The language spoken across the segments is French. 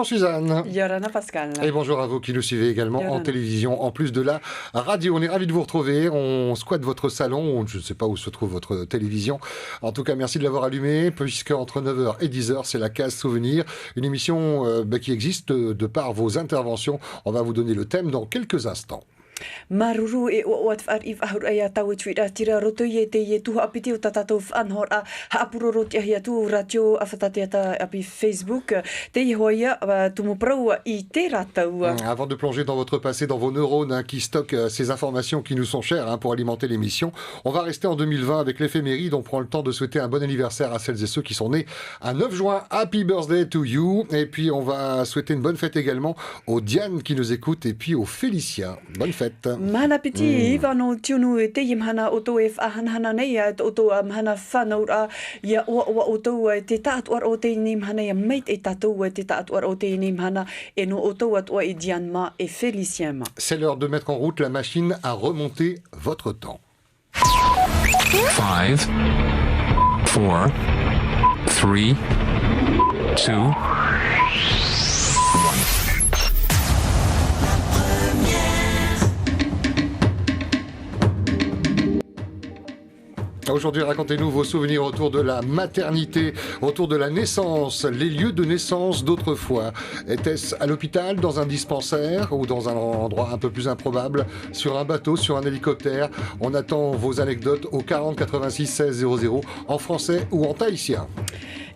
Bonjour Suzanne. Yorana Pascal. Et bonjour à vous qui nous suivez également en télévision, en plus de la radio. On est ravis de vous retrouver. On squatte votre salon, je ne sais pas où se trouve votre télévision. En tout cas, merci de l'avoir allumé, puisque entre 9h et 10h, c'est la case souvenir. Une émission qui existe de par vos interventions. On va vous donner le thème dans quelques instants. Maruru e o wat far if ahur aya tau twira tira roto ye te ye tu apiti utatato anhor a hapuro rot ya tu radio afatata api Facebook te hoya tu mo pro I te ratau. Avant de plonger dans votre passé, dans vos neurones qui stockent ces informations qui nous sont chères pour alimenter l'émission, on va rester en 2020 avec l'éphéméride. On prend le temps de souhaiter un bon anniversaire à celles et ceux qui sont nés un 9 juin. Happy birthday to you. Et puis on va souhaiter une bonne fête également aux Diane qui nous écoutent et puis aux Félicia. Bonne fête. Mana piti vano tiunu te yimhana oto e fahanhana nei oto amhana fanaura ya o oto te taatuar o te nimhana ya mate e tatu te taatuar o te nimhana e no oto at o idianma e Félicien. C'est l'heure de mettre en route la machine à remonter votre temps. 5 4 3 2 Aujourd'hui, racontez-nous vos souvenirs autour de la maternité, autour de la naissance, les lieux de naissance d'autrefois. Était-ce à l'hôpital, dans un dispensaire ou dans un endroit un peu plus improbable, sur un bateau, sur un hélicoptère? On attend vos anecdotes au 40 86 16 00 en français ou en tahitien.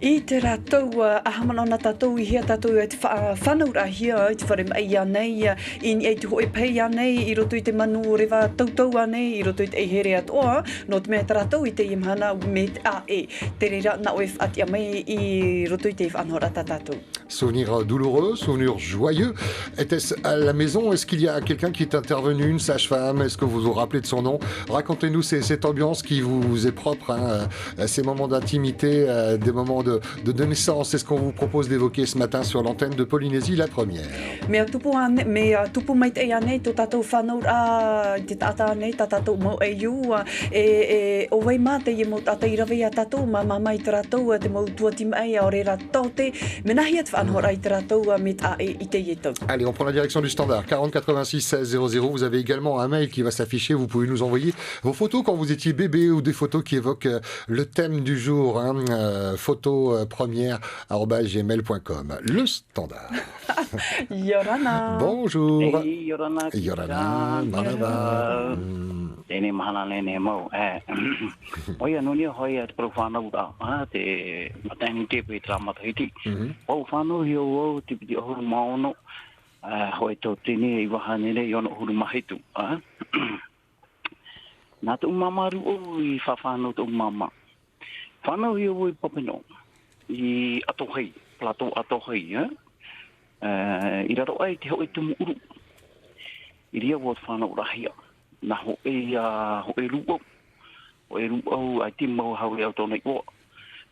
I te ratou ahamanona tatou I hea tatou e te whanaura hia I te whare mai anei I ni e te hoe pei anei I roto I te manu rewa tautau anei I roto I te ehere atoa no te mea te ratou I te imhana me te a e te rera na oe whatia mai I roto I te whanora tatou. Souvenirs douloureux, souvenirs joyeux. Était-ce à la maison? Est-ce qu'il y a quelqu'un qui est intervenu, une sage-femme? Est-ce que vous vous rappelez de son nom? Racontez-nous cette ambiance qui vous est propre, ces moments d'intimité, des moments de naissance. C'est ce qu'on vous propose d'évoquer ce matin sur l'antenne de Polynésie, la première. Mea tupu mai te ane to tatou whanaura te tata ane tatou mo e iu e o wei mate I mo tata I rawe a tatou ma mai te ratou te mo tuati mai o re ratou te menahi at whanhora I te ratou me ta I te yetou. Allez, on prend la direction du standard 40 86 16 00. Vous avez également un mail qui va s'afficher. Vous pouvez nous envoyer vos photos quand vous étiez bébé ou des photos qui évoquent le thème du jour. Photo première@gmail.com. Le standard. Yorana. Bonjour. Hey, Yorana. Yorana. Manava. Tēnei mahana nene mau. Oia nuni hoi te whanau ra. Te maternity pe tra matahiti. O whanau hi o te piti ohuru maono. Hoi tō tēne I wahanere I ono ohuru mahitu. Nā te umamaru o I whawhanau te umama. Whanau hi o I papeno. I atohei. Plato atohei. I raro ai te hoi tumu uru. I ria wot whanau rahia. Na ho e ruo. Ho e ruo ai te mau hau e au tōnei o.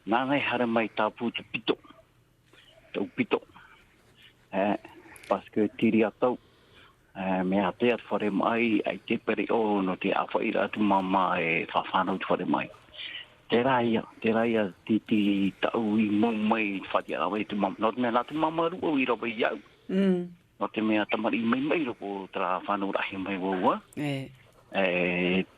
Nā nei hara mai tāpū te pito. Tau pito. Paske tiri atau. Mea te at whare mai ai te pere o no te awhaira atu mama e whawhanau te whare mai. Te raia titi tau I mau mai whatia rawe tu mama. No te mea la tu mama ruo I rawe iau. No te mea tamari mai roko tra whanau rahi mai waua.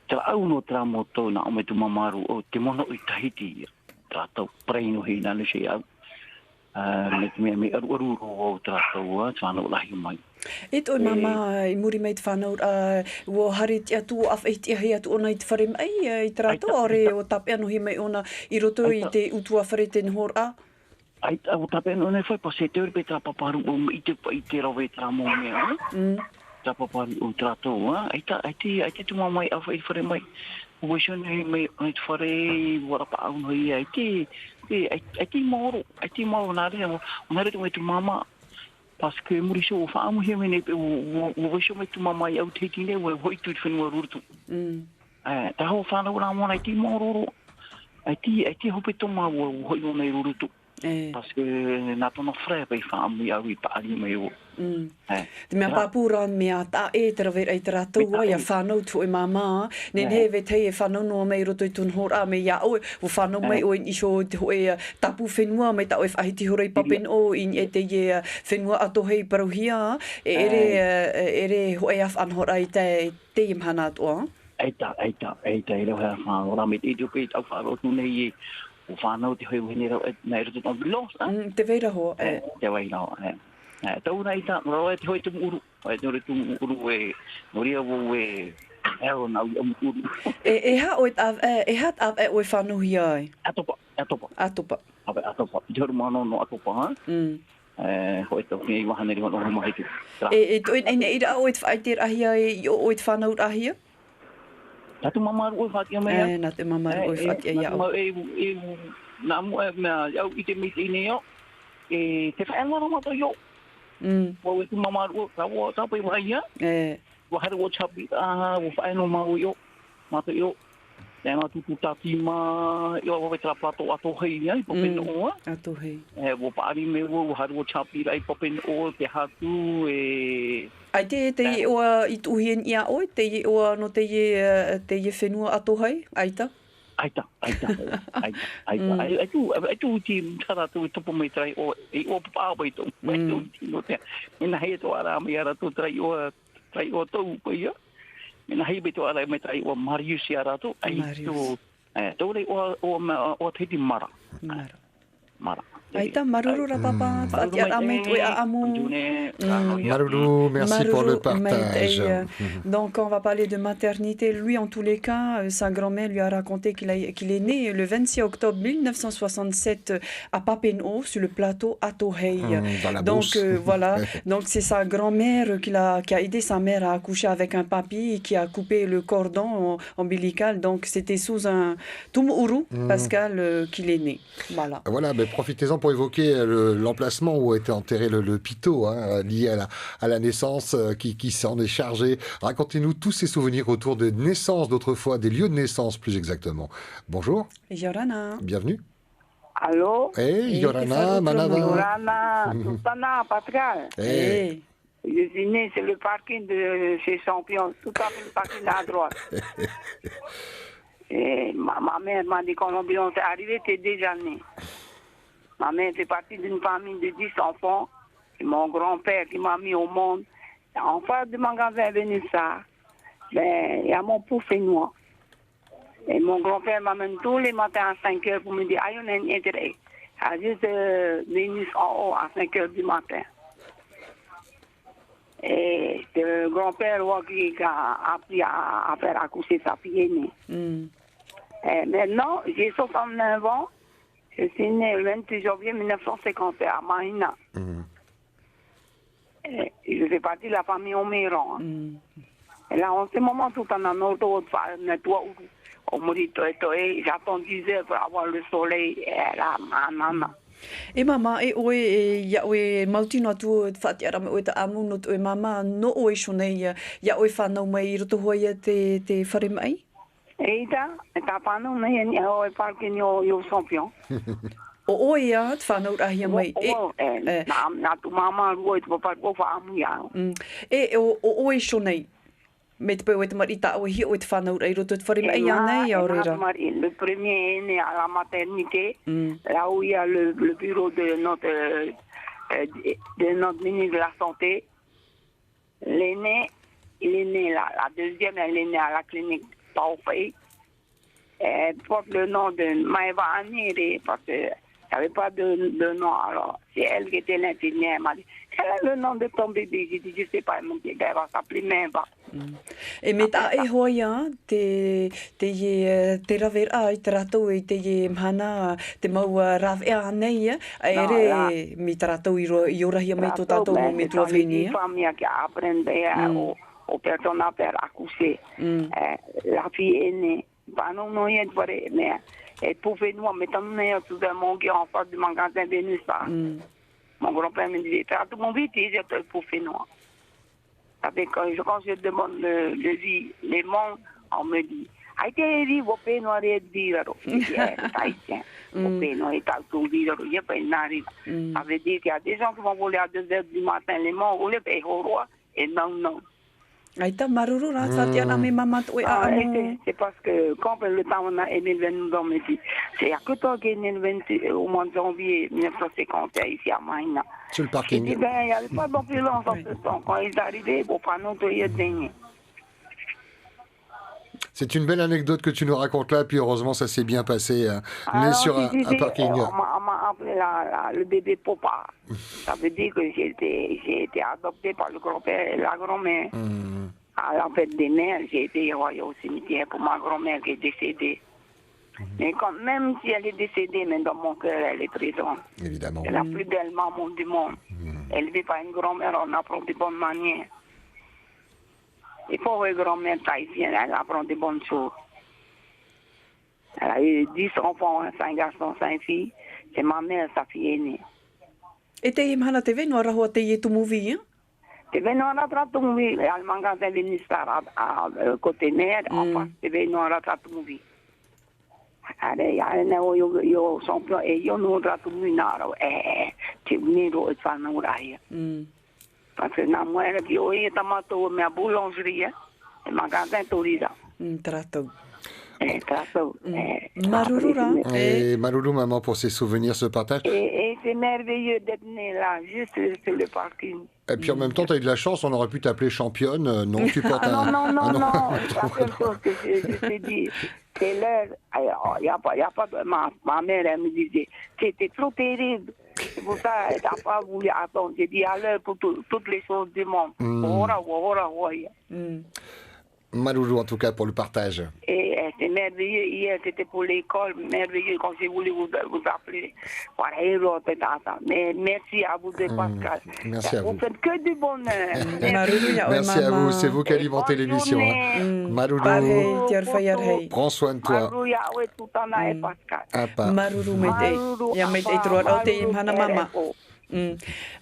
Tra au no tra moto na ome tu mama ruo te mono I Tahiti. Tra tau preino hei nanu se au. Me te mea me aru ro tra tau whanau rahi mai. E toi mama I muri mai te whanau o hari te atu af e te hea tu ona I te whare mai I te rato ore o tape anu hi mai ona I roto I te utua whare te nhor a? Ai o tape anu nei whai pa se te ori pe tra paparu o I te rawe tra mo mea. Tra paparu o tra tō. Ai te tu mamai au whai whare mai. Ua shone mai ai te whare warapa au noi ai te maoro. Ai te maoro nā rea. O nā rea mai tu mama. Paske muri so o whaamu hea mene pe o waisho mai tu mamai au te tine o hoi tu whenua rurutu. Ta hao whanau rā mona ai te maororo. Ai te hope tonga o hoi o nei rurutu. Paske nā tona whrea pei whaamu I au I paari mai o. Te mea pāpura mea tā e te rawera i te rātou ai a whanau tu e māmā. Nen hewe tei e whanau noa mei roto i tunhora me ia oe. O whanau mei oe iso te hoe tapu whenua mei ta oe whahiti hora i papen o in e te ie whenua ato hei paruhia. Ere hoe af anhora i te imhana atoa. Eita, e rau hea whanau. Me te tupe i tau whanau tu nei e o whanau te hoi whene rau nei roto tau bilos. Te veira hoa. Te veira hoa. Tau nei ta, roa te hoi te muru. Hoi te hoi te muru e, noria wo e, eo nau i amuturu. E ha av e oe whanuhi ai? Atopa. Atopa. Atopa. I te hori mano no atopa, ha? Hoi tau ki wahane ri hono mai te. E toi nei ira oe te whaiter ahia i oe te whanau ahia? Tatu mamaru oe whatia mea. Nā te mamaru oe whatia iau. Nā mua mea, iau i te miti ine iau. Te whaenga rama tau iau. Wa e tu mamaru ka wa tapai wa ia wa hare wa chapi wa faino ma yo ma to yo ma tu tati ma yo wa tra plato ato hei ia popen o ato hei wa pari me wa hare wa chapi ai popen o te hatu ai te o i tu hien ia o te o no te whenua ato hei aita Aita. Ai tu ti tara tu topo mai trai o pa bai tu. Mai tu ti no te. Ina hei to ara mai ara tu trai o tu ko ia. Ina hei beto ara mai trai o Marius ara tu. Ai tu to le o te ti mara. Aïta, maruru papa, Maruru, merci pour le partage. Donc on va parler de maternité. Lui, en tous les cas, sa grand-mère lui a raconté qu'il est né le 26 octobre 1967 à Papenhaut, sur le plateau Atohei. Donc voilà, donc c'est sa grand-mère qui a aidé sa mère à accoucher avec un papy et qui a coupé le cordon ombilical. Donc c'était sous un Tumuru Pascal qu'il est né. Voilà, mais profitez-en pour évoquer l'emplacement où a été enterré le Pito, lié à la naissance, qui s'en est chargé. Racontez-nous tous ces souvenirs autour de naissance d'autrefois, des lieux de naissance plus exactement. Bonjour. Yorana. Bienvenue. Allô? Hey, Yorana, Manava. Yorana, Tutana, Pascal. Hey. Je suis né sur le parking de chez Champion, tout à fait le parking à droite. Et ma mère m'a dit quand l'ambulance est arrivée, t'es déjà né. Ma mère était partie d'une famille de 10 enfants. C'est mon grand-père qui m'a mis au monde. En face du magasin Vénissa, il y a mon pouffe-noir. Et mon grand-père m'amène tous les matins à 5 heures pour me dire, aïe, on a un intérêt. À juste Vénisse en haut à 5 heures du matin. Et le grand-père qui a appris à faire accoucher sa fille aînée. Et maintenant, j'ai 69 ans. Je suis né le 28 janvier 1951 à Mahina. Et je fais partie de la famille Oméran. Et là, en ce moment, tout en auto, j'attends 10 heures pour avoir le soleil. Et là, E mama, e oe, ia oe mautino atu whaatiara me oe ta amu no te oe mama, no oe shonei, ia oe whanau mai i roto hoia te whare mai? Eita, ta whanau mai ni oe parking yo champion. O oe ia, te whanau rahia mai. Nā tu mama rua i te papai o whaamu ia. O oe shonei. Me te pau e te marita o hi o te whanau rei roto te whare mai anei au reira. Le premier est né à la maternité, là où il y a le bureau de notre ministre de la Santé. L'aîné, il est né là. La deuxième, elle est née à la clinique Taufei. Elle porte le nom de Maëva Aniri parce qu'il n'y avait pas de nom. Alors, c'est elle qui était l'infirmière. Elle m'a dit, quel est le nom de ton bébé? J'ai dit, je ne sais pas. Elle m'a dit, elle va s'appeler Maëva. E me ta e hoia te rawera i te ratou i te mhana te mau rawea nei ere mi te ratou i orahia mai tō tātou me tua whainia. La famille qui a appris aux personnes à faire accoucher. La fille est née. Non, non, il y a une mais elle pouvait nous mettre tout le monde qui est en face du magasin Vénissa. Mon grand-père me disait, fais tout mon vite, il était pour faire noir. Quand je demande le vie, les mondes, on me dit, Ai te ri wo pe no re diraro. Au péno et à tout dire, il n'y a pas une narine. Ça veut dire qu'il y a des gens qui vont voler à 2 heures du matin, les morts, ou les pays au roi, et non. Aita maruru rā, whatia na me mamat oi a anu. C'est parce que quand le temps on a aimé le nous dans Messi, c'est à que toi qui est né au mois de janvier 1950 ici à Maïna. Sur le Il parking. dit, ben, il n'y avait pas d'ambulance en ce temps. Quand ils arrivaient, pour pas nous donner dernier. C'est une belle anecdote que tu nous racontes là, puis heureusement ça s'est bien passé. Né sur un parking. On m'a appelé le bébé Popa. Ça veut dire que j'ai été adopté par le grand-père et la grand-mère. À la fête des mères, j'ai été envoyée au cimetière pour ma grand-mère qui est décédée. Mais quand même si elle est décédée, mais dans mon cœur, elle est présente. Évidemment. C'est la plus belle maman du monde. Élevée par une grand-mère, on apprend de bonnes manières. Il faut une grand-mère tahitienne, elle apprend de bonnes choses. Elle a eu 10 enfants, 5 garçons, 5 filles. C'est ma mère, sa fille aînée. E te imhana te venua rahua te i tu movie, Te venua la tratumvi, al magasin Venistar à côté mer, en face, te venua la tratumvi. Ale yo champion e yo no tratumvi naro, te veniro e whana uraia. Parce que na moera ki o e tamato me a boulangerie, e magasin Torida. Tratou. Tratou. Marurura. Et Marulu, maman, pour ses souvenirs, ce partage. Et c'est merveilleux d'être né là, juste sur le parking. Et puis en même temps, tu as eu de la chance, on aurait pu t'appeler championne. Non, tu portes un. Non, c'est la seule chose que je t'ai dit. C'est l'heure. Il n'y a pas de. Ma mère, elle me disait, c'était trop terrible. C'est pour ça qu'elle n'a pas voulu attendre. J'ai dit à l'heure pour toutes les choses du monde. Marulu, en tout cas, pour le partage. Et c'est merveilleux. Hier, c'était pour l'école. Merveilleux quand j'ai voulu vous appeler. Mais merci à vous deux, Pascal. Merci à vous. Vous faites que du bonheur. Merci à vous, c'est vous qui alimentez l'émission. Marulu, prends soin de toi. Maruru me te. Ia me te trua o te imhana mama.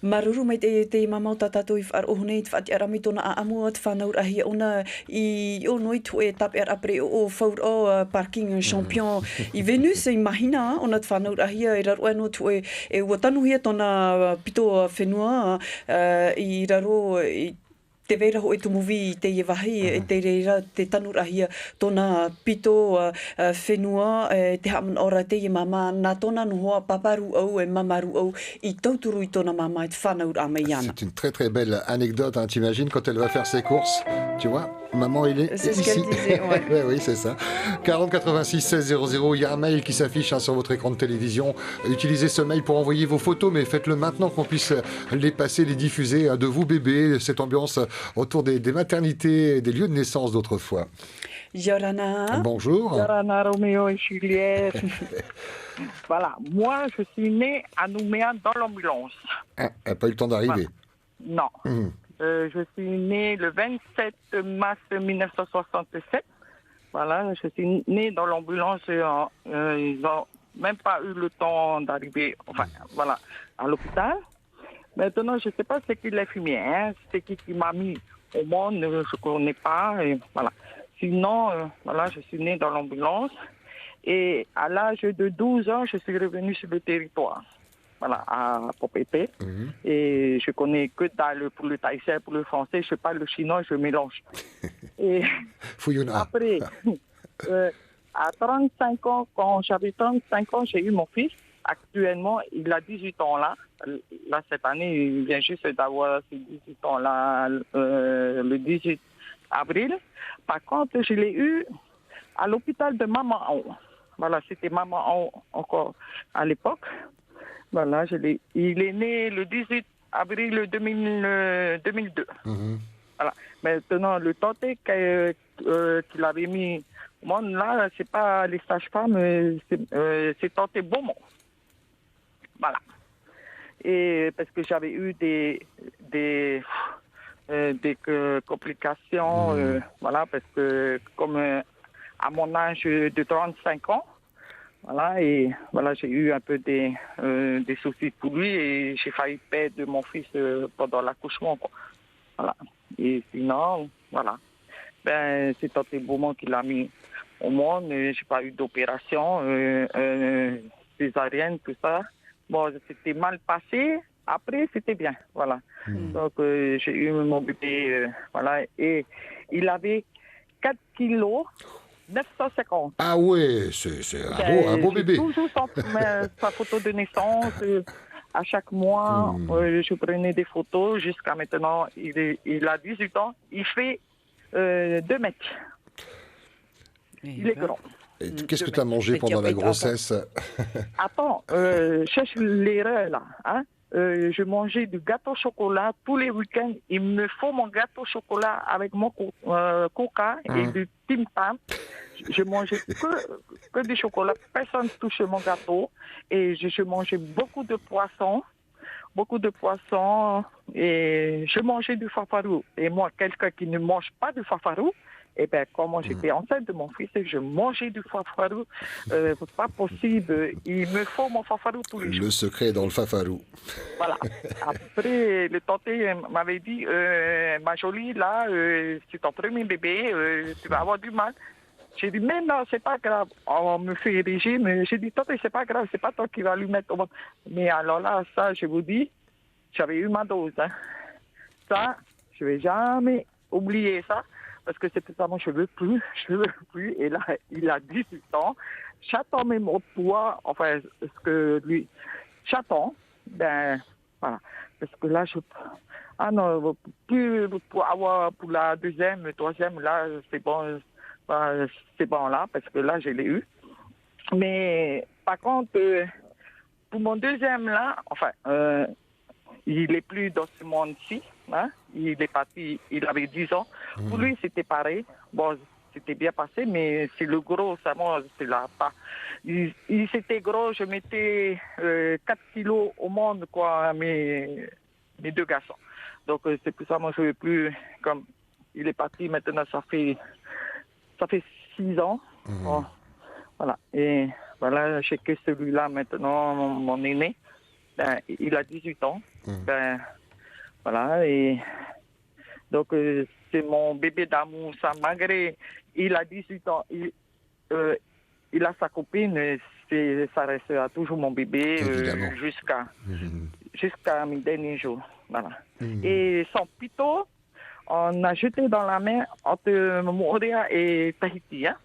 Maruru mai te mama o tatatou I whar ohune I whaati arami tona a amu at whanaur ahi ona I o noi tu e tape ar apre o whaur o parking champion I Venus I mahina ona at whanaur ahi I raro eno tu e ua tanu hia tona pito whenua I raro I te veira ho e tu movie te wahi te reira te tanurahia tona pito whenua te haman ora te mama nā tona nohoa paparu au e mamaru au I tauturu I tona mama te whanaur a meiana. C'est une très très belle anecdote, hein. T'imagines quand elle va faire ses courses, tu vois, maman il est C'est ici. ce qu'elle disait, ouais. Oui, c'est ça. 40 86 16 00, il y a un mail qui s'affiche sur votre écran de télévision. Utilisez ce mail pour envoyer vos photos, mais faites-le maintenant qu'on puisse les passer, les diffuser de vous bébés, cette ambiance autour des maternités et des lieux de naissance d'autrefois. Yorana. Bonjour. Yorana, Roméo et Juliette. Voilà, moi je suis née à Nouméa dans l'ambulance. Elle n'a pas eu le temps d'arriver. Voilà. Non. Je suis née le 27 mars 1967. Voilà, je suis née dans l'ambulance. Ils n'ont même pas eu le temps d'arriver voilà, à l'hôpital. Maintenant, je ne sais pas ce qu'il a fumé. Hein. C'est qui m'a mis au monde, je ne connais pas. Et voilà. Sinon, voilà, je suis née dans l'ambulance. Et à l'âge de 12 ans, je suis revenue sur le territoire. Voilà, à Popépé. Et je connais que pour le thaïsien, pour le français, je parle le chinois, je mélange. Et après, à 35 ans, quand j'avais 35 ans, j'ai eu mon fils. Actuellement, il a 18 ans là. Là, cette année, il vient juste d'avoir ses 18 ans là, le 18 avril. Par contre, je l'ai eu à l'hôpital de Mamao. Voilà, c'était Mamao encore à l'époque. Voilà, il est né le 18 avril 2002. Voilà. Maintenant, le tenté qu'il avait mis au monde, là, c'est pas les sages-femmes, c'est tenté Beaumont. Voilà. Et parce que j'avais eu des complications, voilà, parce que comme à mon âge de 35 ans, voilà, et voilà, j'ai eu un peu des soucis pour lui et j'ai failli perdre mon fils pendant l'accouchement, quoi. Voilà. Et sinon, voilà. C'est Tante Beaumont qui l'a mis au monde. J'ai pas eu d'opération césarienne, tout ça. Bon, c'était mal passé. Après, c'était bien, voilà. Donc, j'ai eu mon bébé, voilà. Et il avait 4 kilos 950. Ah ouais, c'est un beau bébé. J'ai toujours sa photo de naissance. À chaque mois, je prenais des photos. Jusqu'à maintenant, il a 18 ans. Il fait 2 mètres. Il est grand. Qu'est-ce que tu as mangé pendant la grossesse? Attends, cherche l'erreur là. Hein? Je mangeais du gâteau au chocolat tous les week-ends. Il me faut mon gâteau au chocolat avec mon coca et du Tim Tam. Je mangeais que du chocolat. Personne ne touchait mon gâteau. Et je mangeais beaucoup de poissons. Et je mangeais du fafarou. Et moi, quelqu'un qui ne mange pas du fafarou, eh bien, comment j'étais enceinte de mon fils, je mangeais du fafarou. Pas possible. Il me faut mon fafarou tous les jours. Le secret est dans le fafarou. Voilà. Après, le tanté m'avait dit, ma jolie, là, c'est ton premier bébé, tu vas avoir du mal. J'ai dit, mais non, c'est pas grave. On me fait régime. J'ai dit, tanté, c'est pas grave, c'est pas toi qui vas lui mettre au monde. Mais alors là, ça, je vous dis, j'avais eu ma dose. Hein. Ça, je vais jamais oublier ça. Parce que c'est tout ça, moi, je veux plus. Et là, il a 18 ans. J'attends même au poids, enfin, ce que lui, j'attends. Ben, voilà. Parce que là, non, plus pour avoir, pour la deuxième, troisième, là, c'est bon là, parce que là, je l'ai eu. Mais, par contre, pour mon deuxième, là, enfin, il est plus dans ce monde-ci. Hein? Il est parti, il avait 10 ans. Pour lui, c'était pareil. Bon, c'était bien passé, mais c'est le gros, ça, moi, c'est là pas. Il c'était gros, je mettais 4 kilos au monde, quoi, mes 2 garçons. Donc, c'est pour ça, moi, je ne veux plus, comme il est parti, maintenant, ça fait 6 ans. Bon, voilà. Et voilà, j'ai que celui-là, maintenant, mon aîné, ben, il a 18 ans. Ben, voilà, et donc c'est mon bébé d'amour, ça, malgré il a 18 ans, il a sa copine, ça restera toujours mon bébé jusqu'à mes derniers jours. Voilà. Et son pitot, on a jeté dans la mer entre Montréal et Tahiti. Hein?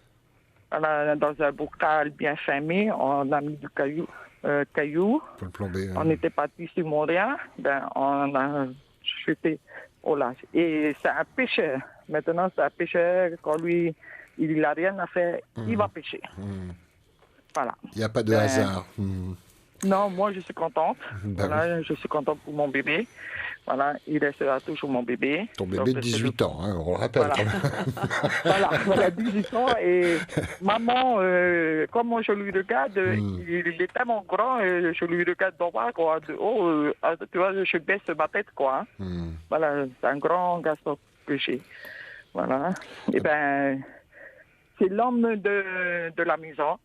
Voilà, dans un bocal bien fermé, on a mis du caillou. Pour le plomber, On était parti sur Montréal, ben, on a jeté au large. Et c'est un pêcheur. Maintenant, c'est un pêcheur. Quand lui, il n'a rien à faire, il va pêcher. Voilà. Il n'y a pas de hasard. Non, moi, je suis contente. Voilà, je suis contente pour mon bébé. Voilà, il restera toujours mon bébé. Ton bébé de 18 ans, hein, on le rappelle. Voilà. Voilà, 18 ans. Et maman, comment je lui regarde, il est tellement grand, je lui regarde d'en bas, quoi. De haut, tu vois, je baisse ma tête, quoi. Voilà, c'est un grand garçon que j'ai. Voilà. Et ben, c'est l'homme de la maison.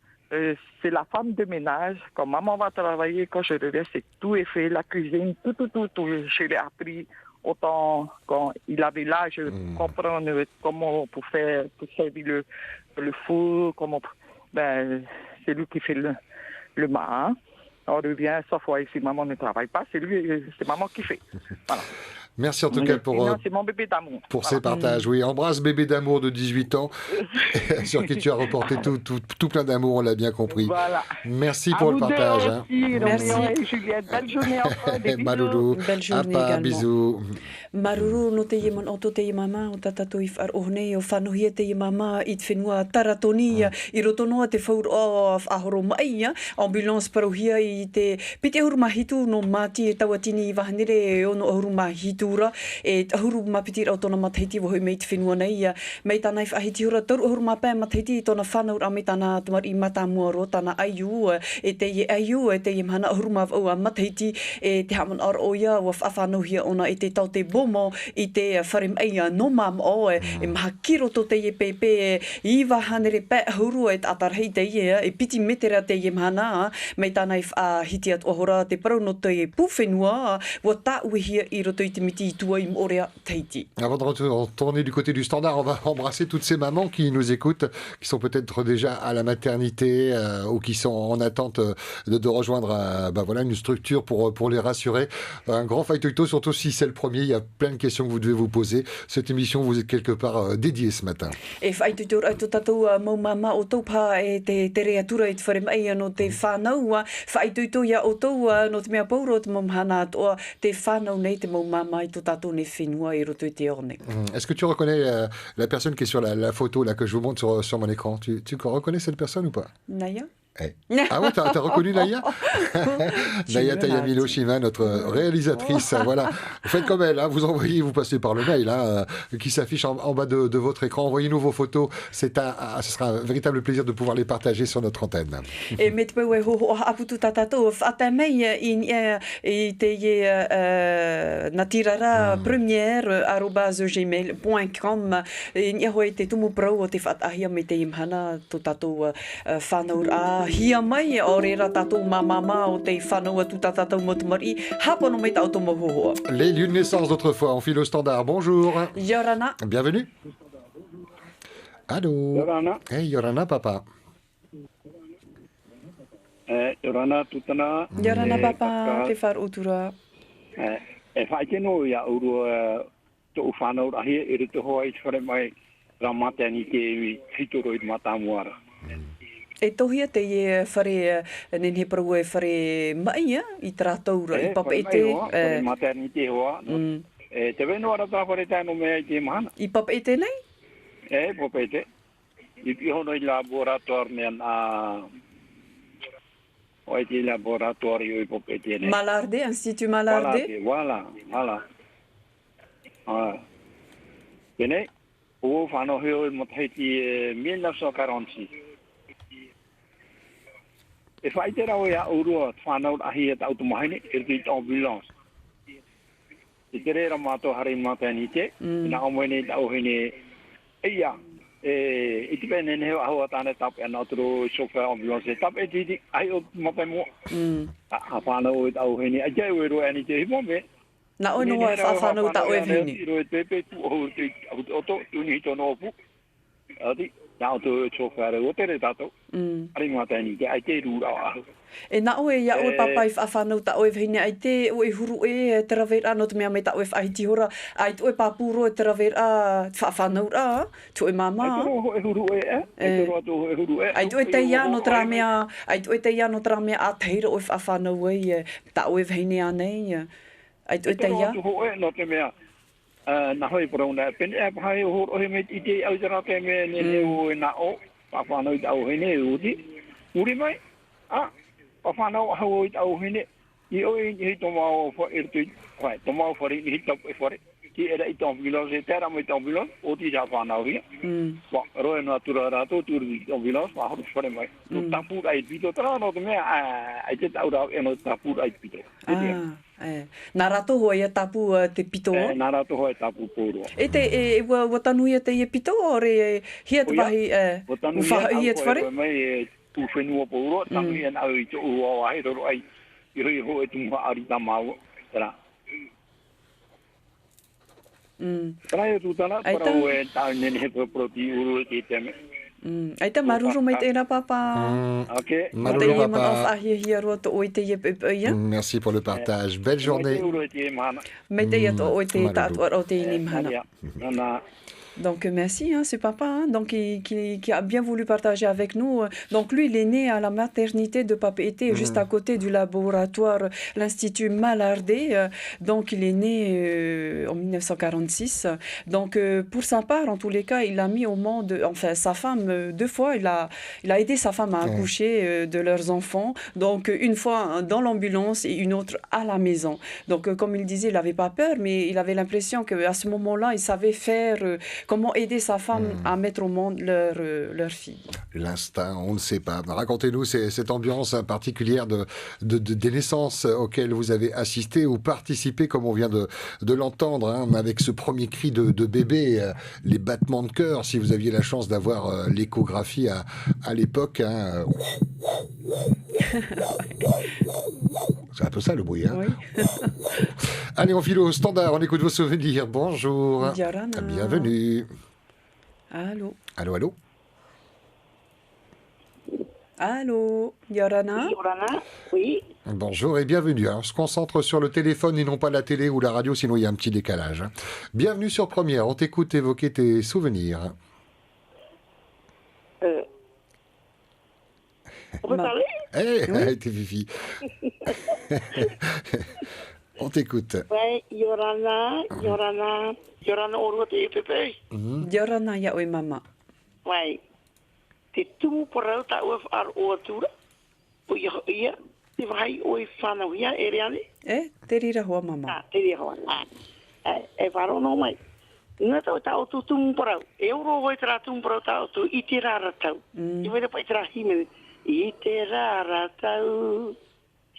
C'est la femme de ménage. Quand maman va travailler, quand je reviens, c'est tout est fait, la cuisine, tout. Je l'ai appris autant quand il avait l'âge de comprendre comment pour servir le four, c'est lui qui fait le main. On revient, sauf si maman ne travaille pas, c'est maman qui fait. Voilà. Merci en tout cas c'est mon bébé d'amour. Pour ces partages. Oui, embrasse bébé d'amour de 18 ans, sur qui tu as reporté tout plein d'amour, on l'a bien compris. Voilà. Merci pour le partage. Aussi, merci. Juliette, belle journée encore. Des bisous. Maruru. Belle journée également. Bisous. Maruru no te yeman o te mama o tatato I whar ohne o whanuhia te mama I te whenua taratoni I roto noa te whaur o ahoro mai ambulance parohia I te pite ahuru mahitu no mati e tawatini I wahanere o no ahuru mahitura e ahuru mapiti o tona matahiti wohoi mei te whenua nei mei tāna I whahiti hura tauru ahuru mapea matahiti tona whanaur a me tāna tumar I mata muaro tāna aiu e te ye aiu e te ye mhana ahuru mav au a matahiti e te haman ar oia wa whawhanuhia ona I te tau te mo I te wharem eia no mam o e maha kiro to te ye pepe I wahanere pe huru e atarhei te ye e piti metera te ye mana mei tāna I hiti at ohora te parau no te puwhenua wa ta uihia I roto I te tauti tua im orea teiti. Avant de retourner du côté du standard, on va embrasser toutes ces mamans qui nous écoutent, qui sont peut-être déjà à la maternité ou qui sont en attente de rejoindre une structure pour les rassurer. Un grand faitoito, surtout si c'est le premier. Il y a plein de questions que vous devez vous poser. Cette émission vous est quelque part dédiée ce matin. E faitoito atu tatou mau mama o taupa e te reatura i te whare mai no te whānau faitoito ia o tau no te mea pauro te mamhana atoa te whānau nei te mau mama i to tatou ne whenua i roto i te one. Est-ce que tu reconnais la personne qui est sur la photo là, que je vous montre sur mon écran? Tu reconnais cette personne ou pas? Naya? Ah ouais, t'as reconnu Naya? Naya Tayamilo-Shima, notre réalisatrice. Voilà. Faites comme elle, vous passez par le mail qui s'affiche en bas de votre écran. Envoyez-nous vos photos. Ce sera un véritable plaisir de pouvoir les partager sur notre antenne. E me te pau e hoho aputu tatatou whata mei i te natirara premiere@gmail.com i hoi te tumu prau o te whatahia me te imhana to tatou whanaur hia mai o reira tatou mamama o te whanau atu tatou mo te mari hapono me tau tomo hohoa. Les lieux de naissance d'autrefois, on file au standard. Bonjour. Yorana. Bienvenue. Allô. Yorana. Hey, Yorana, papa. Yorana tutana. Yorana papa, te whar utura. E whaiteno ia uru to whanau rahi e rito hoa i whare mai ra maternite i hitoro i matamuara. E tohia te e whare nene parau e whare mai i tātaura i papa e te... Whare maternite hoa. Te whenua rata whare tēno mea i te mahana. I papa e te nei? Papa e te. I pihono i laboratoire nean o i te laboratoire i papa e te nei. Malarde, Institut Malarde? Voilà. Tēnei, o whanau heo i mataiti 1946. E whaite rau e a urua whanau ahi e tau tumahaine, e riti tau ambulance. E te reira mātou hare maternite, na omoene i tau hene, eia, i te pene heo ahua tāne tap e nāturo chauffeur ambulance, tap e titi, ahi o matai mua. A whanau e tau hene, a jai ue roa ani te himo me. Na ono wa whanau tau e hene. I roe pepe, tu ohu te oto, tuni hito no opu. Adi. Nā o tō chauffeur o tere tātou. Ari maternite, ai te rūra ahu. E nā oe ia oe papai whanau ta oe vhine, ai te oe huru e te rawera no te mea me ta oe whaiti hora, ai te oe papuro e te rawera whanau ra, te oe mama. Ai te roho e huru e, ai te roho e huru e. Ai te oe te ia no tra mea, a teira oe whanau e, ta oe vhine anei. Ai te oe te ia. Ai te roho e no te mea. Na hoi porona pen e pai o me i te au tera te me ne o na o pa whanau i au hene uti uri mai pa whanau hau i au hene i o i to mau fo irtu vai to mau fo i top e fo ki era i tom bilos e tera mo tom bilos o ti ja whanau ri wa ro na tura ra to tur i tom bilos wa ho fo mai tapu ai pito tra no te me ai te au ra e no tapu ai pito Nā rato hoa ia tapu te pito? Nā rato hoa e tapu pōroa. E te watanu ia te pito o re hia te wahi uwhaha ia te whare? Watanu ia mai e tu whenua pōroa, tanu ia nau i te ua wahi roro ai i roi ho e tumuha ari ta mau. Tera. Tera e tūtana, para o e tau nene he proti uru e te teme. Ai ta maruru mai tēnā papa. Ok. Maruru papa. Merci pour le partage. Belle journée. Mai te ia to o te tātua o te inimhana. Donc merci, c'est papa, donc qui a bien voulu partager avec nous. Donc lui, il est né à la maternité de Papeete, juste à côté du laboratoire, l'Institut Malarde. Donc il est né en 1946. Donc pour sa part, en tous les cas, il a mis au monde, enfin sa femme, 2 fois, il a aidé sa femme à accoucher de leurs enfants. Donc une fois dans l'ambulance et une autre à la maison. Donc comme il disait, il n'avait pas peur, mais il avait l'impression qu'à ce moment-là, il savait faire... comment aider sa femme à mettre au monde leur fille. L'instinct, on ne sait pas. Racontez-nous cette ambiance particulière des naissances auxquelles vous avez assisté ou participé, comme on vient de l'entendre, avec ce premier cri de bébé, les battements de cœur, si vous aviez la chance d'avoir l'échographie à l'époque. C'est un peu ça le bruit. Hein. Oui. Allez, on file au standard, on écoute vos souvenirs. Bonjour. Yorana. Bienvenue. Allô. Allô, allô. Allô. Yorana. Yorana, oui. Bonjour et bienvenue. Alors, on se concentre sur le téléphone et non pas la télé ou la radio, sinon il y a un petit décalage. Hein. Bienvenue sur Première, on t'écoute évoquer tes souvenirs. On peut parler? T'es Fifi. On t'écoute. Oui, Yorana, Orua te Pepe. Yorana ya oi mama. Oui. Te tumu parau ta ua whaar o atura. O ia, te wahai oi whanau ia, e reane. Te rira hoa mama. Te rea hoa. E wharo no mai. Nga tau tau tu tumu parau. E uro oi tera tumu parau tau tu i te rara tau. I wera pai tera hime. I te rara tau.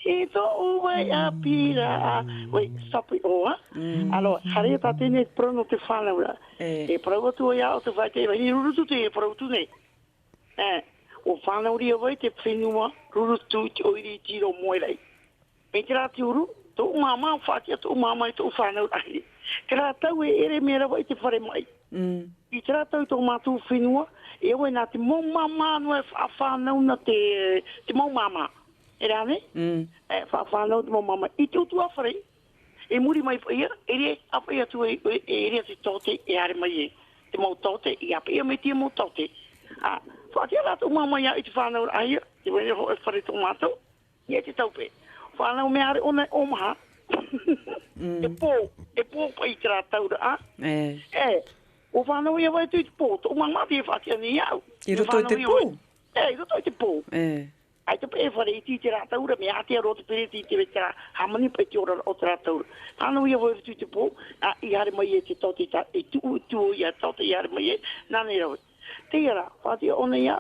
E to uwai a pira. Wei, sapi oa. Alo, hare ta tene prono te whanau la. E parau atu ia o te vai te vai. I rurutu te e parau tu nei. O whanau ria wai te whenua rurutu te oiri tiro moerei. Me te rā te uru, tō umama whātia tō umama i tō whanau ahi. Te rā tau e ere mera wai te whare mai. I te rā tau tō mātou whenua, e wai nā te mō mama anua e whanau na te mō mama. E rā ne? Whanau te mō mama. I te utu awharei, e muri mai whaia, e re awhaia tu e rea te tōte e are mai e. Te mō tōte, i apea me tia mō tōte. Whātia rā tō mama ia i te whanau ahi, te wai ho e whare tō mātou, i te taupe. Whanau me are ona omaha. E pō pa i te rā taura, o whanau ia wai tu i te pō, tō mamati e whatia ni au. I roto i te pō? I roto i te pō. Ai te pē whare i te rā taura, me atea roto pere i te rā hamani pa i te ora o te rā taura. Whanau ia wai tu i te pō, i hare mai e te tōte i tu ia tōte i hare mai e, nāne rau. Te ia rā, whatia ona ia,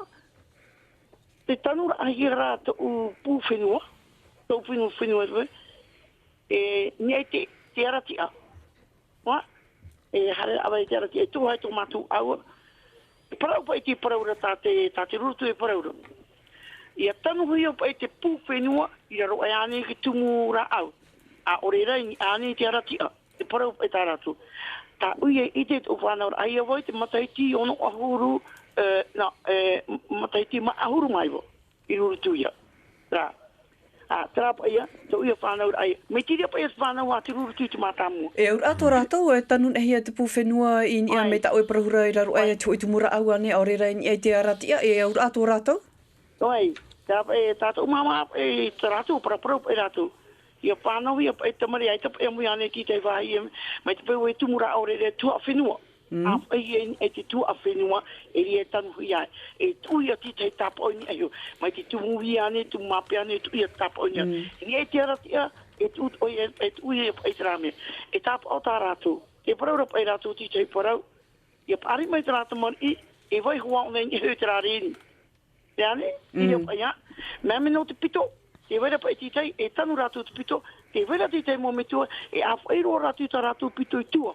te tanura ahi rā tō pū whenua, tō whenua, nei te aratia. Wa? Hare awa te aratia, e tūhai tō mātou aua. E parau pa i te paraura tā te rurutu e paraura. Ia tanu hui pa i te pū whenua, i raro e ane ki tumu rā au. A ore rai, ane te aratia, e parau pa i tā rātu. Tā uia i te tō whanau, ai awai te mataiti ono ahuru, mataiti ma ahuru mai wo, i rurutu ia. Rā. Tērā pa ia, tō uia whanau ai. Me tiria pa ia whanau a te rurutu i te mātamu. E ur ato rātou e tanu nehi a te pū whenua i ni a me ta oi parahura i raro ai a tō i tumura au ane a ore rai ni ai te aratia. E ur ato rātou? Oi, tātou mama e te rātou, paraparau pa e rātou. Ia whanau ia pa e tamari ai, tapa e mui ane ki te wahi mai te pēu e tumura aure re tua whenua. E te tua whenua, e ria tanu hui ai. E tuia ti te tapa oini ai. Mai te tumu hui ane, tumu mape ane, tuia tapa oini ai. Ni e te aratia, e tuia pa e te rame. E tapa o tā rātou. E paraura pa e rātou ti te parau. Ia pari mai te rātou mani, e vai hua ona ni hui te rāreni. Reane, i reo pa ia. Mea me no te pito. Te wera pa e titei, e tanu rātou te pito, te wera titei mō me tua, e awhairo rātou ta rātou pito i tua.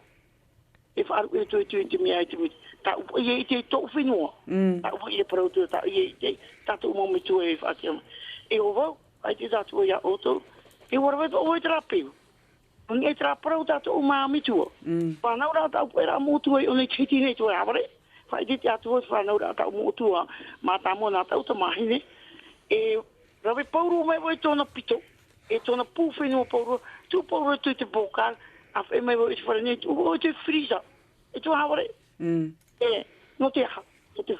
E whaaru e tua i te mea i te miti. Tā upa i te tō whenua. Tā upa i parau tua, tā i te tātou mō me tua e whaatia. E o wau, ai te tātou ia oto, e waraweta o e te rāpeu. Ni e te rāparau tātou o mā me tua. Whanau rātou upa e rā mō tua i o nei titi nei tua e aware. Whai te tātou o whanau rātou mō tua, mā tā mō nā tau ta mahine. E rawe pauru mai wai tōna pito, e tōna pūwhenua pauru, tū pauru tū te bōkar, a whai mai wai te wharenei, tū wai te frisa, e tū haware. No te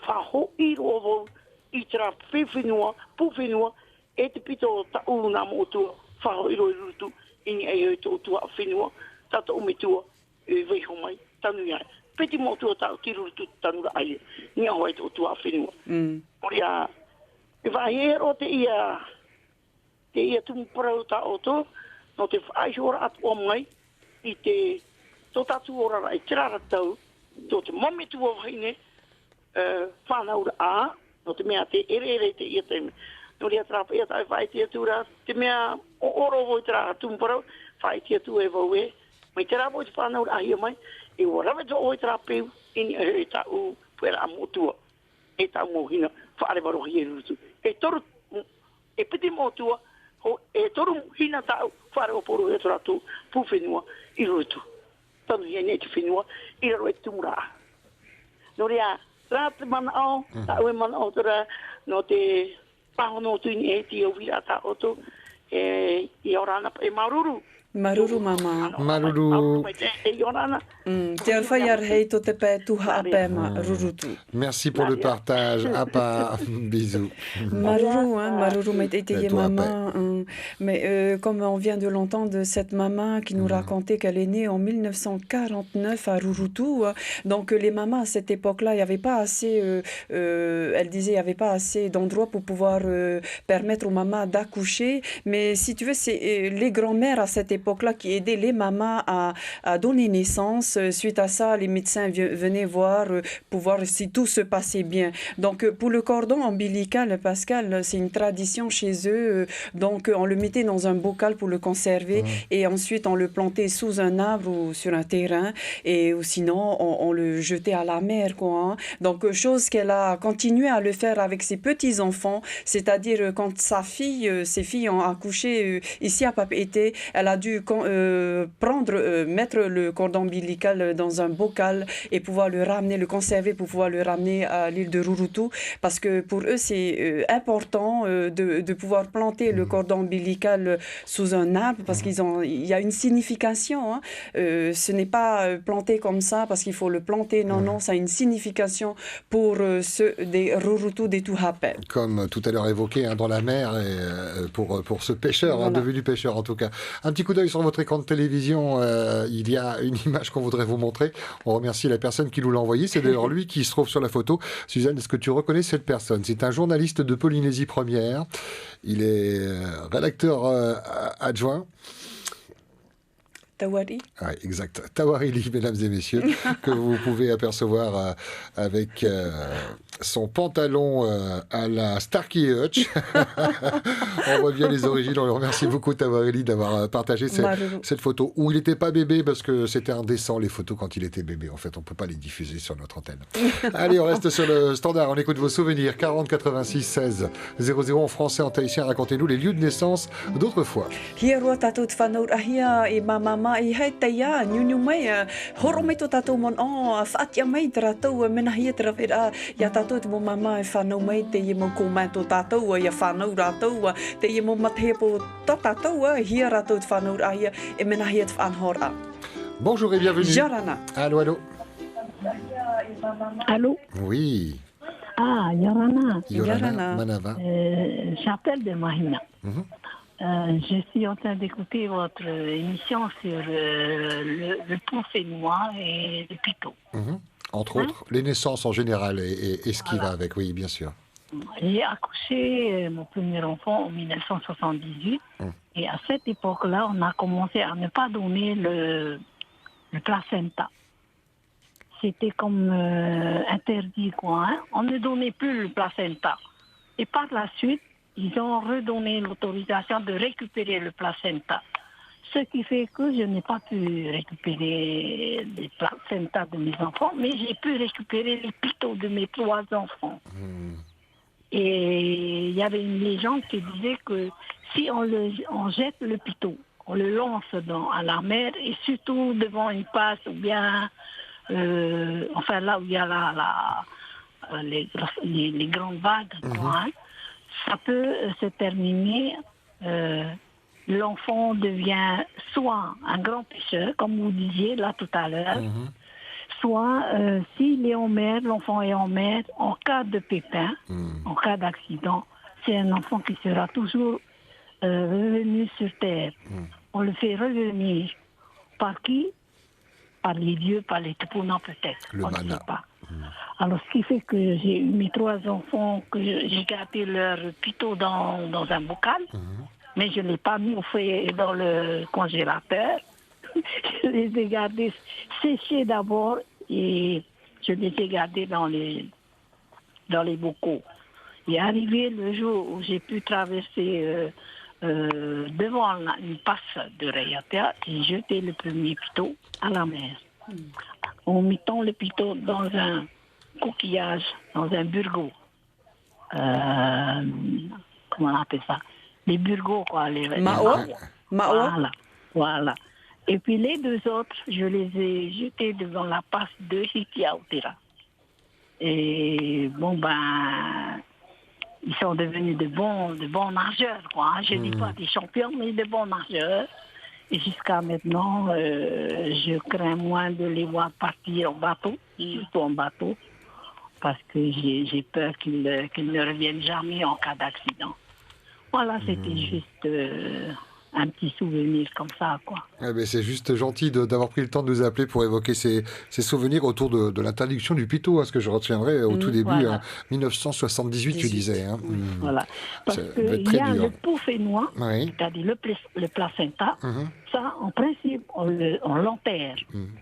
whaho i roa wau, i te rā whenua, pūwhenua, e te pito ta uru nā mō tua, whaho i roa i rurutu, ini ai hoi tō tua a whenua, tata ume tua, e weiho mai, tanu iai. Peti mō tua tau ki rurutu tanu ra ai, ni a hoi tō tua a whenua. Ori a, e wahero te ia tumu parau ta oto, no te whaihora atu o mai, i te tō tatu ora rai tirara tau, tō te mame tua waine, whanaura a, no te mea te ere te ia te, no rea trapa ia tai whaitia tura, te mea o oro voi tira tumu parau, whaitia tu e vau e, mai tira voi te whanaura a hia mai, e o rawe to oi trapeu, ini e tau puera a motua, e tau mohina, whaare warohi e rutu. E toru, e piti motua, ho e toru hina tau whare o poro e toratu pu whenua i rotu. Tanu hia ne te whenua i ro e tumura. No rea, rā te mana au, ta ue mana au tora no te pahono tuni e ti o vira ta oto i orana e maruru. Maruru mama. Maruru. Te alwhai ar hei to te pē tuha a pē marurutu. Merci pour le partage. Apa, bisous. Maruru, hein, maruru mai te ye maman. Mais comme on vient de l'entendre, cette maman qui nous racontait qu'elle est née en 1949 à Rurutu. Donc les mamans à cette époque-là, il n'y avait pas assez, elle disait, il n'y avait pas assez d'endroits pour pouvoir permettre aux mamans d'accoucher. Mais si tu veux, c'est les grands-mères à cette époque-là qui aidaient les mamans à donner naissance. Suite à ça, les médecins venaient voir pour voir si tout se passait bien. Donc pour le cordon ombilical, Pascal, c'est une tradition chez eux. Donc on le mettait dans un bocal pour le conserver et ensuite on le plantait sous un arbre ou sur un terrain et ou sinon on le jetait à la mer, quoi, hein. Donc chose qu'elle a continué à le faire avec ses petits-enfants, c'est-à-dire quand ses filles ont accouché ici à Papeete, elle a dû mettre le cordon ombilical dans un bocal et pouvoir le ramener, le conserver pour pouvoir le ramener à l'île de Rurutu parce que pour eux c'est important de pouvoir planter le cordon ombilical sous un arbre parce il y a une signification, hein. Ce n'est pas planté comme ça parce qu'il faut le planter, non, ça a une signification pour ceux des Rurutu, des Tuhape. Comme tout à l'heure évoqué, hein, dans la mer, et, pour ce pêcheur, voilà. Devenu pêcheur en tout cas. Un petit coup d'œil sur votre écran de télévision, il y a une image qu'on voudrait vous montrer. On remercie la personne qui nous l'a envoyée. C'est d'ailleurs lui qui se trouve sur la photo. Suzanne, est-ce que tu reconnais cette personne? C'est un journaliste de Polynésie Première. Il est rédacteur adjoint. Tawari. Oui, exact. Tawarili, mesdames et messieurs, que vous pouvez apercevoir avec son pantalon à la Starkey Hutch. On voit bien les origines. On le remercie beaucoup, Tawarili, d'avoir partagé cette photo où il n'était pas bébé parce que c'était indécent, les photos quand il était bébé. En fait, on ne peut pas les diffuser sur notre antenne. Allez, on reste sur le standard. On écoute vos souvenirs. 40 86 16 00 en français, en tahitien. Racontez-nous les lieux de naissance d'autrefois. I hei teia, nyunyu mai, horo mai to tatou mon whaatia mai te ratou, mena hia te rawhera, ia tatou te mo mama e whanau mai, te ie mo kōmai to tatou, ia whanau ratou, te ie mo mathe po to tatou, hia ratou te whanau rahia, e mena hia te whanhora. Bonjour et bienvenue. Jarana. Allô, allô. Allô. Oui. Ah, Yorana. Yorana Manava. J'appelle de Mahina. Je suis en train d'écouter votre émission sur le pont fénois et le pitot. Entre autres, les naissances en général et ce qui va avec, oui, bien sûr. J'ai accouché mon premier enfant en 1978 et à cette époque-là, on a commencé à ne pas donner le placenta. C'était comme interdit, quoi, hein. On ne donnait plus le placenta. Et par la suite, ils ont redonné l'autorisation de récupérer le placenta. Ce qui fait que je n'ai pas pu récupérer les placentas de mes enfants, mais j'ai pu récupérer les pitots de mes 3 enfants. Et il y avait une légende qui disait que si on jette le pitot, on le lance à la mer, et surtout devant une passe ou bien, enfin là où il y a les grandes vagues, hein, ça peut se terminer, l'enfant devient soit un grand pêcheur, comme vous disiez là tout à l'heure, soit s'il est en mer, l'enfant est en mer, en cas de pépin, en cas d'accident, c'est un enfant qui sera toujours revenu sur terre. On le fait revenir par qui? Par les dieux, par les tupuna peut-être, on ne sait pas. Alors, ce qui fait que j'ai eu mes 3 enfants, que j'ai gardé leur pitot dans un bocal, mais je ne l'ai pas mis au feu dans le congélateur. Je les ai gardés séchés d'abord et je les ai gardés dans les bocaux. Et arrivé le jour où j'ai pu traverser devant une passe de Rayatea, j'ai jeté le premier pitot à la mer. En mettant le pitot dans un coquillage, dans un burgo. Comment on appelle ça? les burgos, quoi. Mao. Voilà. Et puis les 2 autres, je les ai jetés devant la passe de Hitiautera. Et bon, ils sont devenus de bons nageurs, quoi. Je ne dis pas des champions, mais de bons nageurs. Et jusqu'à maintenant, je crains moins de les voir partir en bateau, surtout en bateau, parce que j'ai peur qu'ils ne reviennent jamais en cas d'accident. Voilà, c'était juste un petit souvenir comme ça, quoi. Eh ben, c'est juste gentil d'avoir pris le temps de nous appeler pour évoquer ces souvenirs autour de l'interdiction du pitot, hein, ce que je retiendrai au tout début, voilà. 1978, tu disais. Hein. Voilà. Parce qu'il y a le pot fénois, oui. c'est-à-dire le placenta, ça, en principe, on l'enterre,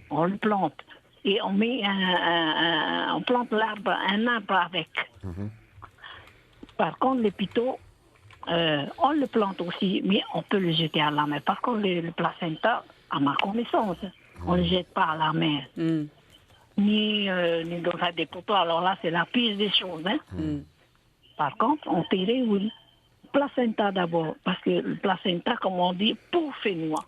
on le plante, et on met on plante un arbre avec. Par contre, le pitot, on le plante aussi, mais on peut le jeter à la mer. Par contre, le placenta, à ma connaissance, on ne le jette pas à la mer. Ni dans un dépotoir. Alors là, c'est la pire des choses. Hein. Par contre, enterrer, oui. Placenta d'abord, parce que le placenta, comme on dit, pot fénois.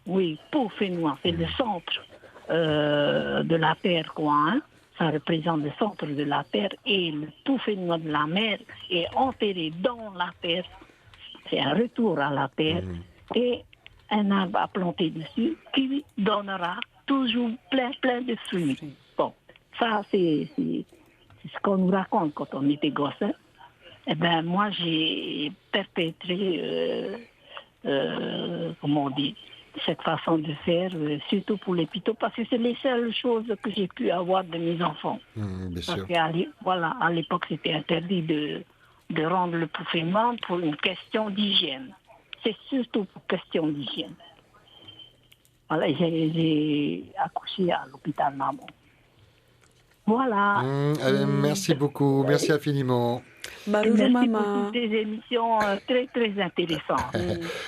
Oui, pot fénois, c'est le centre de la terre, quoi. Hein. Ça représente le centre de la terre et le tout fénois de la mer est enterré dans la terre. C'est un retour à la terre et un arbre à planter dessus qui donnera toujours plein de fruits. Bon, ça c'est ce qu'on nous raconte quand on était gosse. Hein. Eh bien, moi j'ai perpétré, comment on dit, cette façon de faire, surtout pour les pitots, parce que c'est les seules choses que j'ai pu avoir de mes enfants. Parce qu'à l'époque, c'était interdit de rendre le poufément pour une question d'hygiène. C'est surtout pour question d'hygiène. Voilà, j'ai accouché à l'hôpital Maman. Voilà. Merci beaucoup, merci infiniment. Merci pour toutes ces émissions très intéressantes.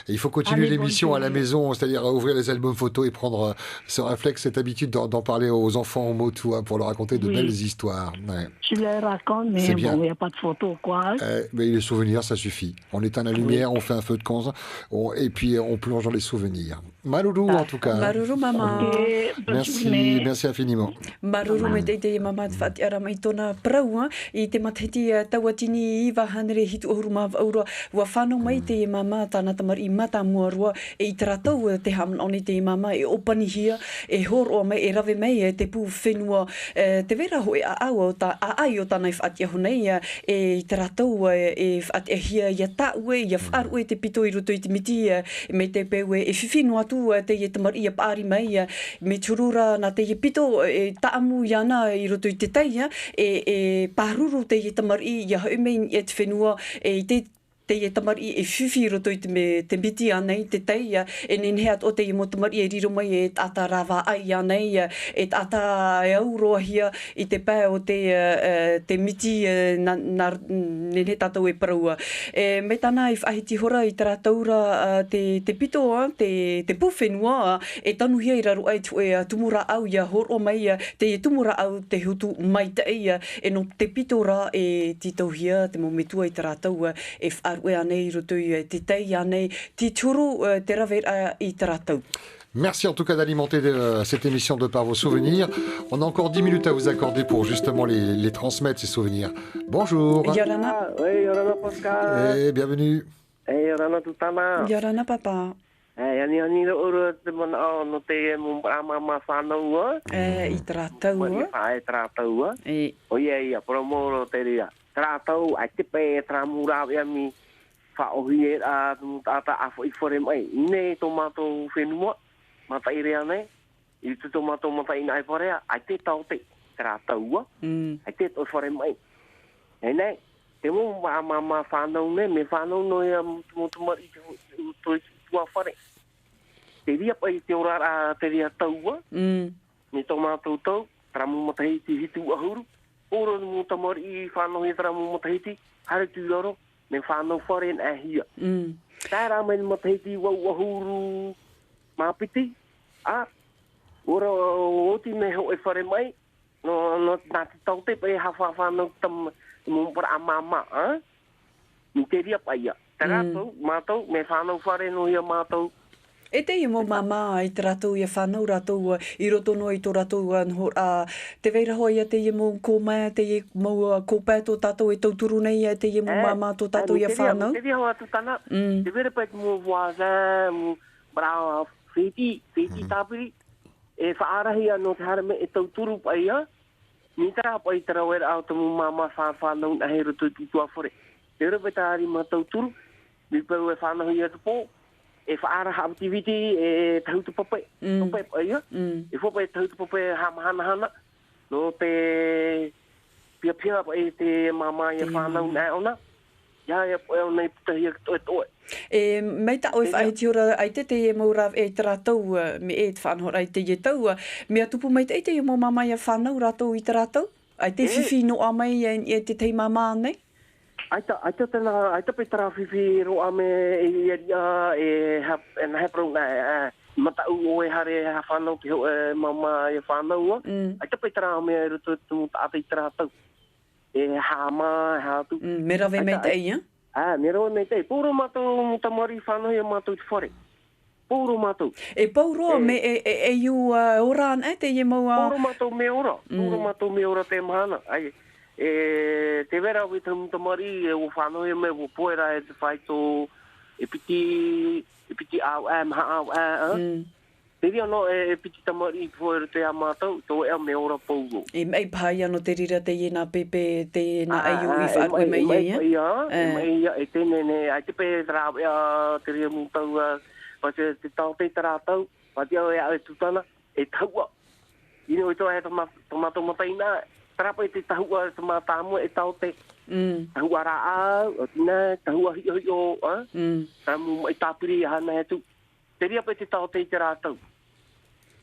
Il faut continuer l'émission à la maison, c'est-à-dire ouvrir les albums photos et prendre ce réflexe, cette habitude d'en parler aux enfants au mot tout, hein, pour leur raconter de belles histoires. Ouais. Je leur raconte, mais bon, il n'y a pas de photos, quoi. Mais les souvenirs, ça suffit. On éteint la lumière, on fait un feu de camp, et puis on plonge dans les souvenirs. Maruru, en tout cas. Maruru, maman. Okay, merci infiniment. Maruru, me te mama te whaatiara mai tōna praua, i te mateti tawatini i wahanere hitu ohuru mawa aura, wa whanau mai te mama tāna tamar i mata mua roa, e i taratau te hamon te mama e opani hia, e horo mai e rave mai te pū whenua, te vera hoi a au o ta a ai o tāna i whaatia honei, e i taratau e whaatia hia ia tāue, ia whaaru e te pito i roto i te miti, me te pewe e whiwhinu atu te i tamar i a pāri mai, me turura na te i pito e taamu iana i roto i te teia, e pāruru te i tamar i ia haumei e te whenua, e te i tamar i e whiwhi roto i te miti anei, te teia, e nenheat o te i mo tamar i e riro mai e tata rawa ai anei, e tata e auroa hia i te pā o te miti nenhe tātou e paraua. Me tāna i whahiti hora i tara taura te pito, te pūwhenua, e tanu hia i raro ai e tumura au ia horo mai, te tumura au te hutu mai te eia, e no te pito ra e titau hia, te mometua i tara taua, e wharu anei roto i te tei anei, ti turu te ravera i taratau. Merci en tout cas d'alimenter cette émission de par vos souvenirs. On a encore 10 minutes à vous accorder pour justement les transmettre, ces souvenirs. Bonjour. Yorana. Oui, Yorana Pascal. Et bienvenue. Yorana Tutama. Yorana papa. Yani uru te mana no te mama whanau. I taratau. I taratau. O ia promoro te ria. Taratau ai te pe tramura mi whaohi a tata afo I fore mai. Ne tomato whenua. Mata I rea nei. I te tomato mata I nai forea. Ai te tau te taratau. Ai te to fore mai. Nei. Te mo mama whanau ne. Me whanau no ia mutumar I te tua fore. Te ria pai te ora te ria taua. Me tomato tau. Tramu matahiti hitu ahuru. Oro mutamar I whanau I tramu matahiti. Hare tu loro. Me whanau whare na hia. Tara me matahiti wahuru mapiti. Ora oti me ho e whare mai. No nati tau te pe ha whanau tam mumpara amama. mi te ria pai ia. Te rato, mātou, me whanau whare no ia mātou. E te i mō mama i te ratou i a whanau ratou i roto no i tō ratou te veira hoi a te i mō kōmai, te i mō kōpai tō tātou i tauturu nei a te i mō mama tō tātou i a whanau. Te ria hoa tu tana, te vera pai mō wāza, mō brau whiti tāpiri, e whaarahi anō te harame e tauturu pai ia, ni tara pai tara wera au te mō mama whanau na hei roto i tua whore. Te vera pai tāri mā tauturu, mi pau e whanau i a te pō, e whaara activity e tahutu papai. Papai pa ia. E whapai tahutu papai hana. No te pia pa e te mama ia whanau nai ona. Ia e pa e ona i putahia toe. E mei ta oi whaiti ora ai te e maura e te ratou me e te whanhora ai te e tau. Mea tupu mei te e mo mama ia whanau ratou i te ratou? Ai te whiwhi no amai e te tei mama nei? Aita pe tara whiwhi roa me e ia e haprau na matau o e hare ha whanau ki ho e mama e whanau. Aita pe tara me e rutu tu ata i tara tau. E hama, hatu. Me rawe mei te ia? Me rawe mei te. Pūro mātou tamari whanau e mātou te whare. Pūro mātou. E pauro me e iu ora an e te i maua? Pūro mātou me ora. Pūro mātou me ora te mahana. E te vera wi tamari e o whanau e me o poera e te whaito e piti au maha au te ria no e piti tamari poera te amātau tō e me ora pougo. E mei pai ano te rira te iena pepe te iena aiu i whaatu e mei ia? E mei ia e tēne ne ai te pe trau te ria mūtau pa te tau te taratau pa te au e au e tutana e taua. Ino i tō e tomato mataina Tarapa i te tahua te mātāmua e tau te tahua raa, o tina, tahua hio, tamu mai tāpiri hana e tu. Te ria pa te tau te i te rātau.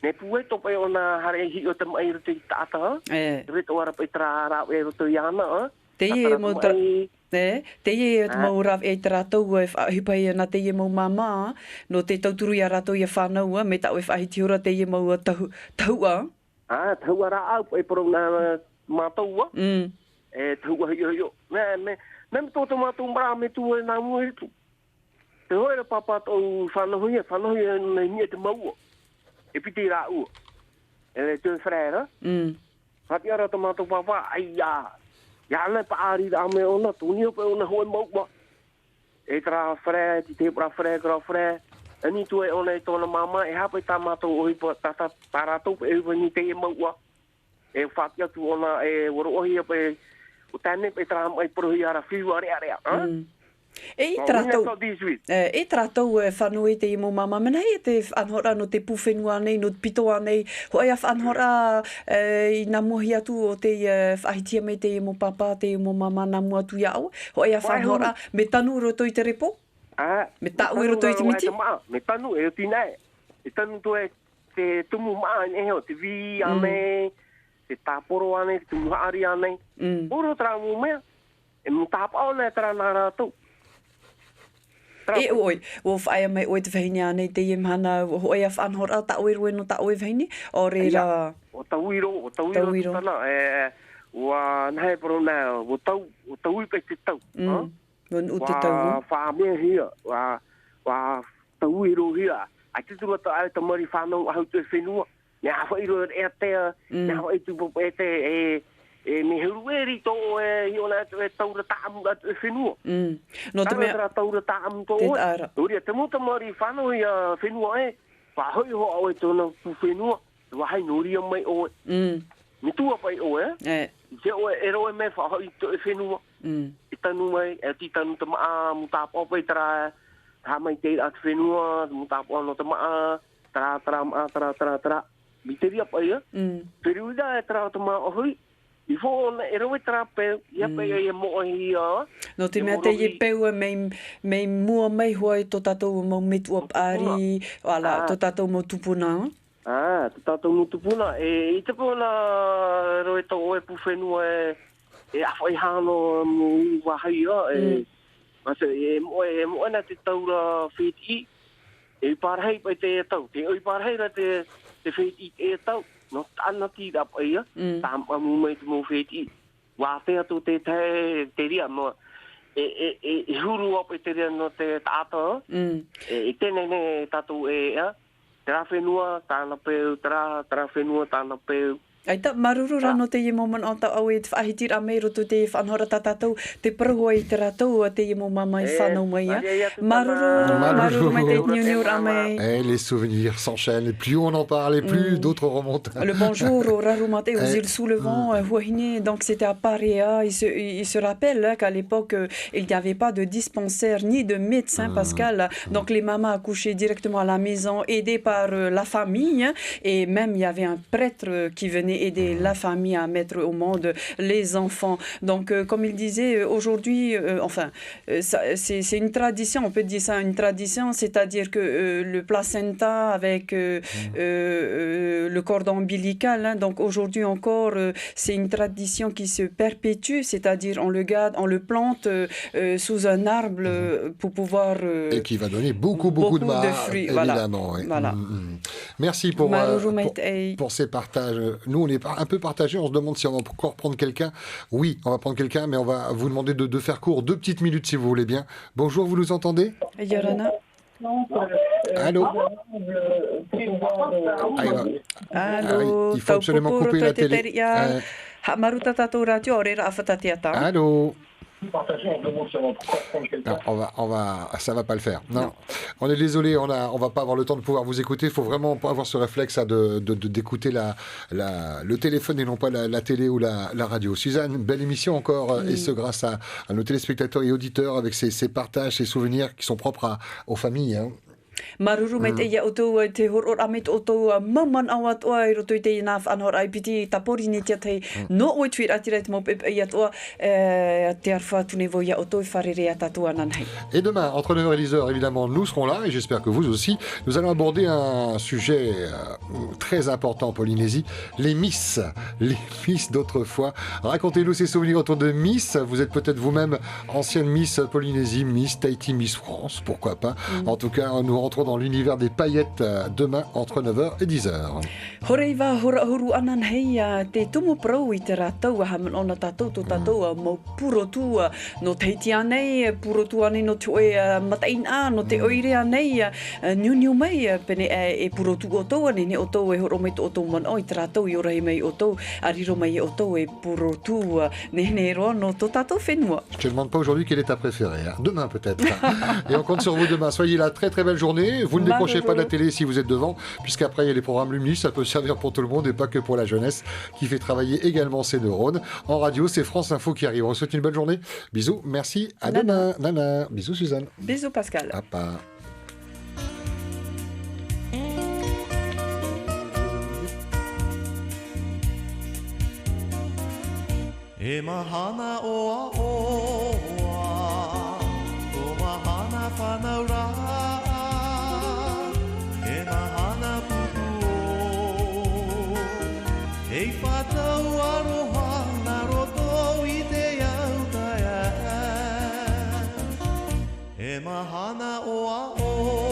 Ne pue topai o nā hare hio te mai roto i tāta, reto ara pa i te rā e roto i ana. Te i e te maura e te rātau e hipai na te i mau mama, no te tauturu i a rātau i a whanau, me tau e whahiti ora te i mau tahua. Tahua raa, e porong nā mātaua, e tahua hio. Me tō te mātou mbara me tu e nā mua hitu. Te hoera papa tau whanahoia na nia te maua. E piti rā ua. E te whrera. Hati ara te mātou papa, ai ia. Ia anai pa āri rā me ona, tōnia pa ona hoe maua. E tra whrera, te pra whrera, kra whrera. Ani tu e ona e tōna mama, e hapai tā mātou ohi pa tata tāratou pa e wani te e maua. E whakia tu ona e waro ohi apa e o tane pe tram ai prohi ara fiu are. E tratou e whanui te i mō mama mena e te anhora no te puwhenua nei, no te pitoa nei, ho ai a anhora i nā muhi atu o te whahitia me te i mō papa, te i mō mama nā mua tu iau, ho ai a anhora me tanu roto i te repo? Me tau e roto i te miti? Me tanu e o tinae. E tanu tu e te tumu maa e o te vi ane, te tāporo ane, te tumu haari ane. Oro tra mu mea, e mu tāpao nei tra nā rātou. E oi, o whaia mai oi te whahini ane, te i mhana, ho ai a whanhora, ta oi roi no ta oi whahini? O re ra... O tauiro tana, ua nahe paro nā, o tau i pe te tau. O te tau. Wha hia, wa tauiro hia. Ai te tura ta ai ta mari whanau ahau te whenua. Ne hawa iro e atea, ne hawa i tupo e te me herueri tō e hiona e taura tāmu atu e whenua. No te mea... taura tāmu tō e. Uria, te muta mari whanau i a whenua e, whahoi ho au e tōna pu whenua, wahai noria mai o e. Me tua pai o e. Te o e roe me whahoi tō e whenua. I tanu mai, e ti tanu te maa, mu tāpau pai tara, tā mai te atu whenua, mu tāpau no te maa, tara. Mi te ria pai e. Peri uida e tara te maa ohoi, i fō e roe tara peu, ia pai e mohi a. No te mea te i peu e mei mua mai hoi tō tātou mau metu ap ari, ala, tō tātou mau tupuna. Tō tātou mau tupuna. I te pōna roe tō oe pu whenua e awhai hano mu wahai a. E moe na te taura whiti, e parhei pai te e tau. Te oi parhei na te whiti e tau. No tāna ti rapa ia, tāma mu mai te mo whiti. Wā te atu te ria mo. e huru op e te rea no te tātou. E tēnei ne tātou e tra whenua, tāna peu, tra whenua, tāna peu. Aita, maruru rano te i moman o tau au e te whahitira mei roto te whanhora tatātou, te parahua i te ratou te i mo mamai whanau mai. Maruru mai te niu ramei. Les souvenirs s'enchaînent, et plus on en parle, et plus d'autres remontent. Le bonjour au Rarumate, aux îles sous le vent, Huahine, donc c'était à Paria. Il se rappelle qu'à l'époque, il n'y avait pas de dispensaire ni de médecin, Pascal. Donc les mamans accouchaient directement à la maison, aidées par la famille. Et même, il y avait un prêtre qui venait aider la famille à mettre au monde les enfants. Donc, comme il disait, aujourd'hui, c'est une tradition, on peut dire ça, une tradition, c'est-à-dire que le placenta avec le cordon ombilical, hein, donc aujourd'hui encore, c'est une tradition qui se perpétue, c'est-à-dire on le garde, on le plante sous un arbre pour pouvoir... et qui va donner beaucoup de fruits, évidemment. Voilà. Merci pour ces partages. Nous, on est un peu partagés. On se demande si on va encore prendre quelqu'un. Oui, on va prendre quelqu'un, mais on va vous demander de faire court. 2 petites minutes, si vous voulez bien. Bonjour, vous nous entendez? Yorana. Allô? Allô? Il faut absolument couper la télé. Allô? Non, ça va pas le faire. Non. On est désolé, on va pas avoir le temps de pouvoir vous écouter. Il faut vraiment avoir ce réflexe d'écouter le téléphone et non pas la télé ou la radio. Suzanne, belle émission encore, et ce grâce à nos téléspectateurs et auditeurs avec ces partages, ces souvenirs qui sont propres aux familles. Hein. Maruru mai te ia o tau te horor amit o tau maman awat oa I roto I te inaf anhor ai piti tapori ni tia tei no oi tuir atiret mo pepe ia toa te arfa tunevo ia o tau wharere a tatua nanhei. Et demain, entre 9h et 10h, évidemment, nous serons là, et j'espère que vous aussi. Nous allons aborder un sujet très important en Polynésie, les Miss d'autrefois. Racontez-nous ces souvenirs autour de Miss. Vous êtes peut-être vous-même ancienne Miss Polynésie, Miss Tahiti, Miss France, pourquoi pas. En tout cas, nous rentrons dans l'univers des paillettes demain entre 9h et 10h. Horeiva hora huru anan hei te tumu prau I te rātou haman ona tātou to tātou mo purotu no Tahiti anei, purotu anei no te oe mataina, no te oire anei, niu mai pene e purotu o tau ane ne o tau e horo mai to o tau man oi te rātou I ora mai o tau, ariro mai o tau e purotu ne roa no to tātou whenua. Je te demande pas aujourd'hui quelle est ta préférée, hein. Demain peut-être. Et on compte sur vous demain. Soyez là, très très belle journée. Vous ne décrochez pas de la télé si vous êtes devant, puisqu'après il y a les programmes Luminus, ça peut servir pour tout le monde et pas que pour la jeunesse qui fait travailler également ses neurones. En radio, c'est France Info qui arrive. On vous souhaite une bonne journée. Bisous, merci, à demain. Nana. Bisous Suzanne. Bisous Pascal. Papa. E mahana oa oa, ko mahana whanaura. E mahana pupu o, e whatau aroha na roto I te autaia. E mahana oa oa.